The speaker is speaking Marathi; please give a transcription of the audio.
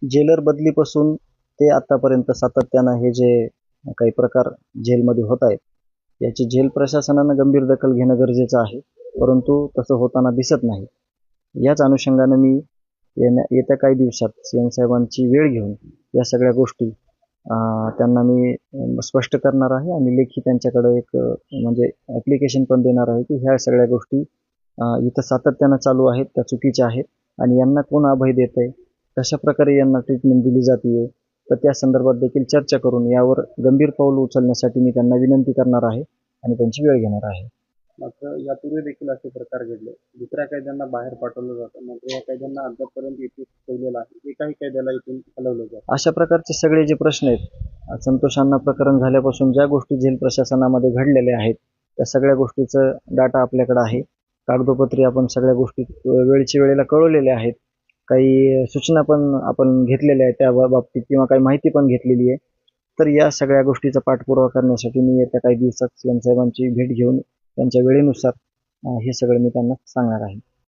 जेलर बदलीपासून ते आतापर्यंत सातत्यानं हे जे काही प्रकार जेलमध्ये होत आहेत, याची जेल प्रशासनानं गंभीर दखल घेणं गरजेचं आहे, परंतु तसं होताना दिसत नाही. याच अनुषंगानं मी येत्या काही दिवसात सीएम साहेबांची वेळ घेऊन या सगळ्या गोष्टी त्यांना मी स्पष्ट करणार आहे आणि लेखी त्यांच्याकडे एक म्हणजे ॲप्लिकेशन पण देणार आहे की ह्या सगळ्या गोष्टी इथं सातत्यानं चालू आहेत, त्या चुकीच्या आहेत आणि यांना कोण अभय देत आहे, कशा प्रकारे यांना ट्रीटमेंट दिली जाते, तर त्या संदर्भात देखील चर्चा करून यावर गंभीर पाऊल उचलण्यासाठी मी त्यांना विनंती करणार आहे आणि त्यांची वेळ घेणार आहे. मात्र यापूर्वी देखील असे प्रकार घडले. दुसऱ्या कैद्यांना बाहेर पाठवलं जातं, मात्र या कैद्यांना अद्यापपर्यंत इथे ठेवलेलं आहे. एकाही कैद्याला इथून हलवलं जातं. अशा प्रकारचे सगळे जे प्रश्न आहेत, संतोषांना प्रकरण झाल्यापासून ज्या गोष्टी जेल प्रशासनामध्ये घडलेल्या आहेत, त्या सगळ्या गोष्टीचं डाटा आपल्याकडे आहे. कागदोपत्री आपण सगळ्या गोष्टी वेळच्या वेळेला कळवलेल्या आहेत. काही सूचना पण आपण घेतलेल्या आहेत त्या बाबतीत किंवा काही माहिती पण घेतलेली आहे. तर या सगळ्या गोष्टीचा पाठपुरावा करण्यासाठी मी येत्या काही दिवसात सीएम साहेबांची भेट घेऊन त्यांच्या वेळेनुसार हे सगळं मी त्यांना सांगणार आहे.